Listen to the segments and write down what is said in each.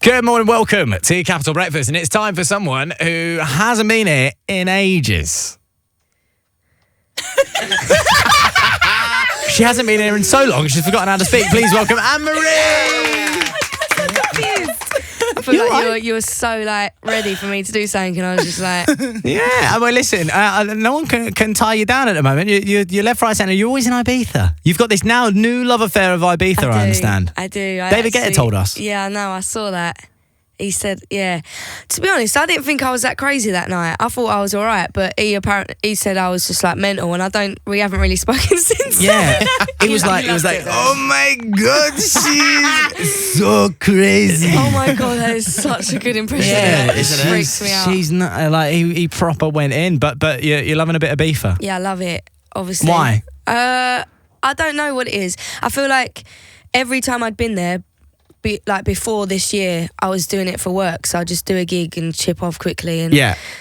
Good morning, welcome to your Capital Breakfast, and it's time for someone who hasn't been here in ages. She hasn't been here in so long, she's forgotten how to speak. Please welcome Anne-Marie! I'm so confused. I feel like you were so ready for me to do something, and I was just like, Yeah, well, listen, no one can tie you down at the moment. You're left, right, centre. You're always in Ibiza. You've got this now new love affair of Ibiza, I understand. I do. David Guetta told us. Yeah, I know. I saw that. He said, yeah. To be honest, I didn't think I was that crazy that night. I thought I was all right, but he said I was just mental, and we haven't really spoken since. Yeah, he was like, oh my God, she's so crazy. Oh my God, that is such a good impression. Yeah, it freaks me out. She's not he proper went in, but you're loving a bit of beefer. Yeah, I love it. Obviously. Why? I don't know what it is. I feel like every time I'd been there, before this year, I was doing it for work, so I'd just do a gig and chip off quickly, and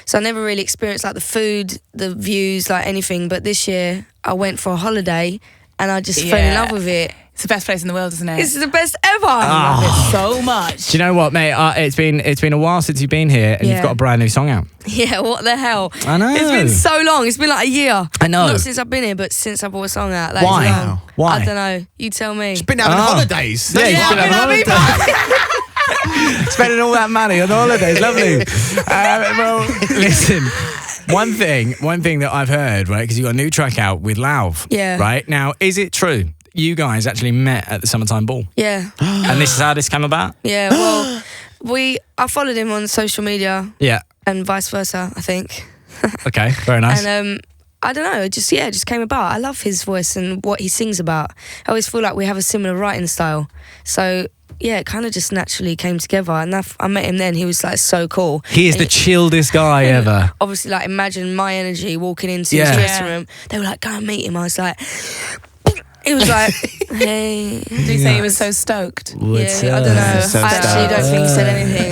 so I never really experienced the food, the views, anything. But this year I went for a holiday and I just fell in love with it. It's the best place in the world, isn't it? It's the best ever. I love it so much. Do you know what, mate? It's been a while since you've been here, and you've got a brand new song out. Yeah, what the hell? I know. It's been so long. It's been a year. I know. Not since I've been here, but since I brought a song out. Why? Long. Why? I don't know. You tell me. She's been having holidays. Yeah, he's been having holidays. Spending all that money on holidays. Lovely. Well, listen. One thing that I've heard, right, because you got a new track out with Lauv. Yeah. Right? Now, is it true you guys actually met at the Summertime Ball? Yeah. And this is how this came about? Yeah, well, I followed him on social media. Yeah. And vice versa, I think. Okay, very nice. And I don't know, it just came about. I love his voice and what he sings about. I always feel like we have a similar writing style. So yeah, it kind of just naturally came together. And I met him then. He was so cool. He is the chilledest guy ever. Obviously, imagine my energy walking into his dressing room. They were like, go and meet him. I was like, he was like, hey. Did he say he was so stoked? What's I up? don't know. So I actually don't think he said anything.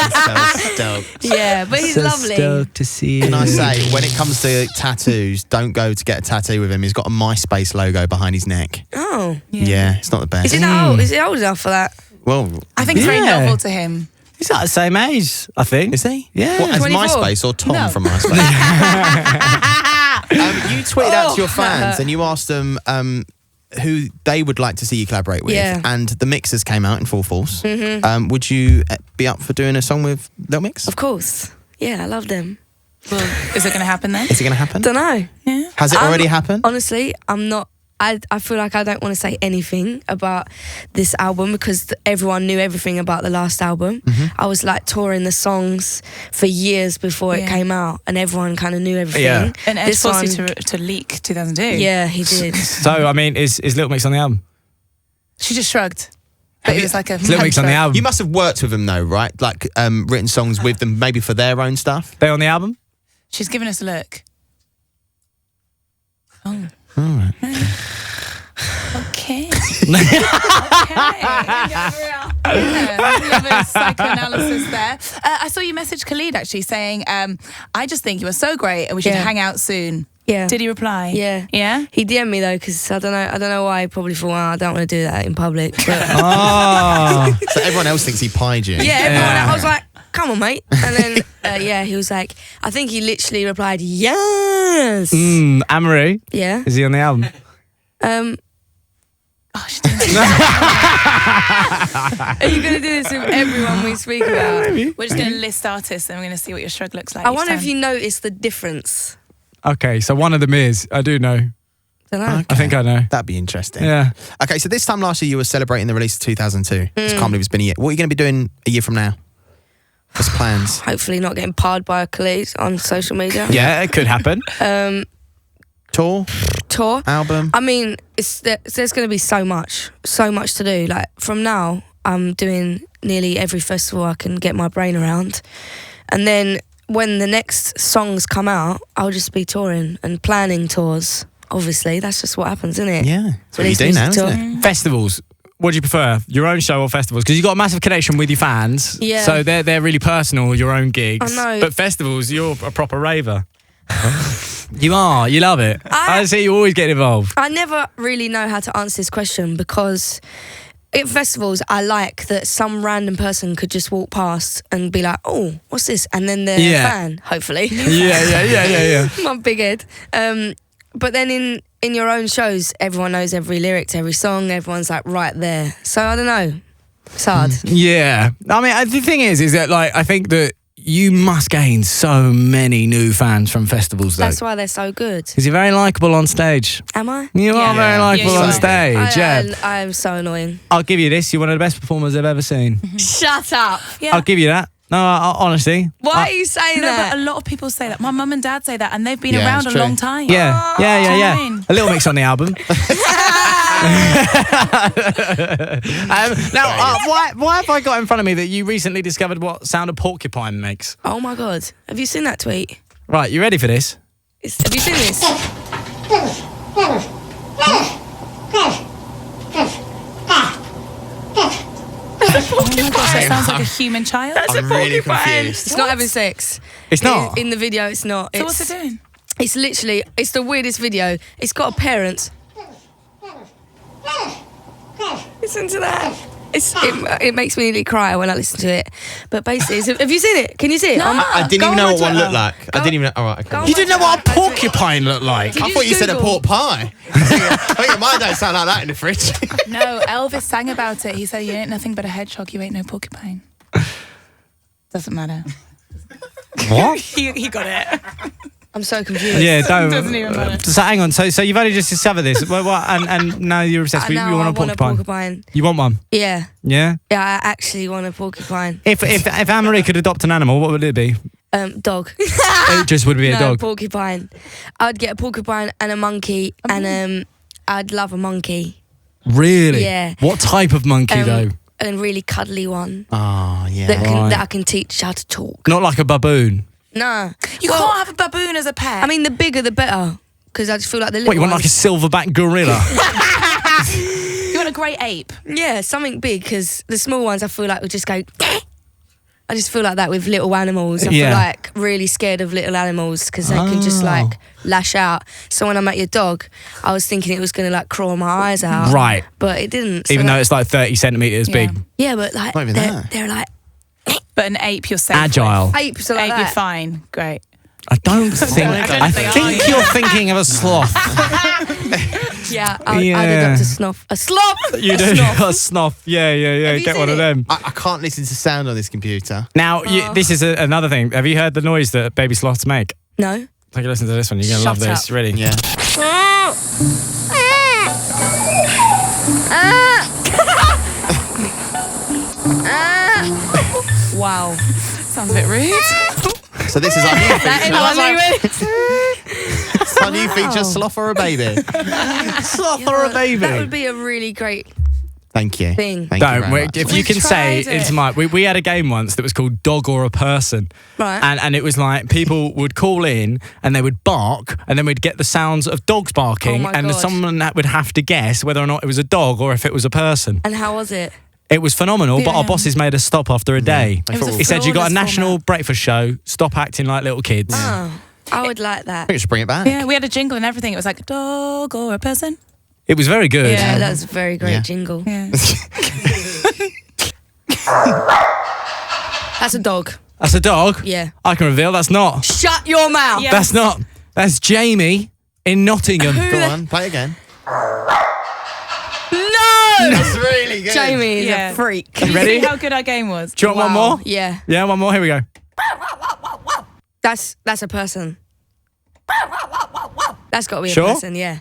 So stoked. Yeah, but he's so lovely. Stoked to see you. Can I say, when it comes to tattoos, don't go to get a tattoo with him. He's got a MySpace logo behind his neck. Oh. Yeah, it's not the best. Is he that old? Is he old enough for that? Well, I think it's very novel to him. He's at the same age, I think. is he? Yeah. What, as 24? MySpace or Tom No. from MySpace? You tweeted out to your fans and you asked them who they would like to see you collaborate with. Yeah. And the Mixers came out in full force. Would you be up for doing a song with Little Mix? Of course. Yeah, I love them. Well, is it going to happen then? Is it going to happen? Don't know. Yeah. Has it already happened? Honestly, I'm not. I feel like I don't want to say anything about this album because everyone knew everything about the last album. I was touring the songs for years before it came out, and everyone kind of knew everything. Yeah. And Ed forced you to leak 2002. Yeah, he did. So, I mean, is Little Mix on the album? She just shrugged. But it was like a Little Mix on the album? You must have worked with them though, right? Written songs with them, maybe for their own stuff. They on the album? She's given us a look. Oh. All right. Okay. Yeah, psychoanalysis there. I saw you message Khalid actually saying, I just think you are so great and we should hang out soon. Yeah. Did he reply? Yeah. Yeah? He DM'd me though because I don't know why. He probably thought, I don't want to do that in public. But Oh. So everyone else thinks he pied you. yeah, everyone. I was like, come on, mate. And then he was like, I think he literally replied, yes. Anne-Marie, Yeah. is he on the album? Oh, she didn't. Are you going to do this with everyone we speak about? We're just going to list artists and we're going to see what your shrug looks like. I wonder if you notice the difference. Okay, so one of them is. I do know. Don't know. I think I know. That'd be interesting. Yeah. Okay, so this time last year you were celebrating the release of 2002. I just can't believe it's been a year. What are you going to be doing a year from now? What's the plans? Hopefully not getting parred by a colleague on social media. Yeah, it could happen. Tour? Album? I mean, there's going to be so much to do. From now, I'm doing nearly every festival I can get my brain around. And then when the next songs come out, I'll just be touring and planning tours. Obviously, that's just what happens, isn't it? Yeah. That's what you Release do now, music isn't it? Festivals. What do you prefer? Your own show or festivals? Because you've got a massive connection with your fans. Yeah. So they're really personal, your own gigs. I know. But festivals, you're a proper raver. You are. You love it. I see you always get involved. I never really know how to answer this question because at festivals, I like that some random person could just walk past and be like, "Oh, what's this?" And then they're a fan, hopefully. Yeah. My big head. But then in your own shows, everyone knows every lyric to every song. Everyone's like right there. So I don't know. It's hard. Yeah. I mean, the thing is that like I think that you must gain so many new fans from festivals, though. That's why they're so good. Because you're very likeable on stage. Am I? You are very likeable on stage. I am so annoying. I'll give you this. You're one of the best performers I've ever seen. Shut up. Yeah. I'll give you that. No, honestly. Why are you saying that? But a lot of people say that. My mum and dad say that, and they've been around a long time. Yeah. Do you know what I mean? A little mix on the album. Now, why have I got in front of me that you recently discovered what sound a porcupine makes? Oh my God. Have you seen that tweet? Right, you ready for this? Have you seen this? Oh my gosh, that sounds like a human child. I'm really confused. It's not having sex. It's not? In the video, it's not. So what's it doing? It's literally, it's the weirdest video. It's got a parent. Listen to that. It makes me nearly cry when I listen to it. But basically, have you seen it? Can you see it? No. I didn't even know what one looked like. I didn't even know. All right, okay. You didn't know what a porcupine looked like? Did I you thought you just said a Google? pork pie. I think mine don't sound like that in the fridge. No, Elvis sang about it. He said, "You ain't nothing but a hedgehog. You ain't no porcupine." Doesn't matter. What? He got it. I'm so confused. Yeah, don't. Doesn't even matter. So hang on. So you've only just discovered this, and now you're obsessed. You Now want I a want a porcupine? porcupine. You want one? Yeah. Yeah. Yeah, I actually want a porcupine. If Anne-Marie could adopt an animal, what would it be? Dog. It just would be a No, dog. porcupine. I'd get a porcupine and a monkey, and I'd love a monkey. Really? Yeah. What type of monkey though? A really cuddly one Oh, yeah. that I can teach how to talk. Not like a baboon. No. You can't have a baboon as a pet. I mean, the bigger the better, because I just feel like the little What, you want like a ones- silverback gorilla? you want a great ape. Yeah, something big, because the small ones I feel like would just go... I just feel like that with little animals. I feel like really scared of little animals because they can just like lash out. So when I met your dog, I was thinking it was going to like crawl my eyes out. Right. But it didn't. So Even though it's like 30 centimetres big. yeah, but like Not even that. they're like But an ape, you're safe. Agile. apes are like Ape, that. you're fine. Great. I don't think. I think think you're thinking of a sloth. Yeah, I'd Yeah. adopt a sloth. A sloth? You A do sloth. a sloth. Yeah. Have you Get one seen of it? them. I can't listen to sound on this computer. Now, this is another thing. Have you heard the noise that baby sloths make? No. Take a listen to this one. You're gonna love Shut this. up. Ready? Yeah. Wow. Sounds a bit rude. So this is our new That feature. is my It's our new feature, sloth or a baby. Sloth or a baby? That would be a really great Thank you. thing. Thank you Don't. very Wait, much. if you We've can say tried it. into my, we had a game once that was called Dog or a Person, Right. and it was like people would call in and they would bark, and then we'd get the sounds of dogs barking, Oh my and God. someone that would have to guess whether or not it was a dog or if it was a person. And how was it? It was phenomenal, but our Yeah. bosses made us stop after a day. They thought- a He said, "You got a flawless national format. breakfast show. Stop acting like little kids." Oh, I would like that. I think we should bring it back. Yeah, we had a jingle and everything. It was like a dog or a person. It was very good. Yeah, that was a very great Yeah. jingle. Yeah. That's a dog. That's a dog. Yeah. I can reveal that's not. Shut your mouth. Yeah. That's not. That's Jamie in Nottingham. Go on, play again. No! That's really good. Jamie is Yeah. a freak. Did you Ready? see how good our game was? Do you want one Wow. more? Yeah. Yeah, one more. Here we go. That's a person. That's got to be Sure? a person, yeah.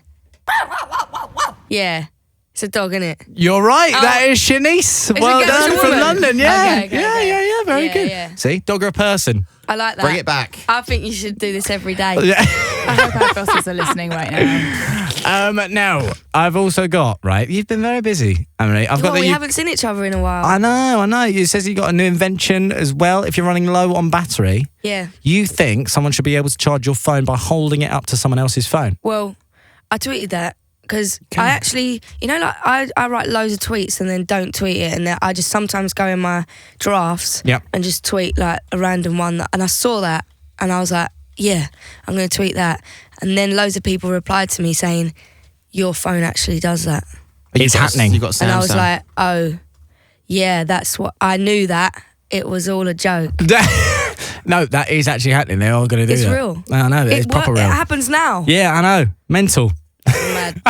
Yeah. It's a dog, isn't it? You're right. Oh. That is Shanice. Is Well it good? It's done a from woman? London. Yeah. Okay, okay. Yeah. Very Yeah, good. yeah. See, dog or a person? I like that. Bring it back. I think you should do this every day. Yeah. I hope our bosses are listening right now. Now, I've also got, right, you've been very busy, Emily. I've got Well, that we you... haven't seen each other in a while. I know. It says you got a new invention as well. If you're running low on battery, Yeah. you think someone should be able to charge your phone by holding it up to someone else's phone. Well, I tweeted that because I actually, like I write loads of tweets and then don't tweet it, and then I just sometimes go in my drafts Yep. and just tweet like a random one, and I saw that and I was like, yeah, I'm going to tweet that, and then loads of people replied to me saying, your phone actually does that. It's happening. You got Sam. And I was like, oh, yeah, that's what I knew that. It was all a joke. No, that is actually happening. They're all going to do It's that. real. I know. It's proper real. It happens now. Yeah, I know. Mental. Mad.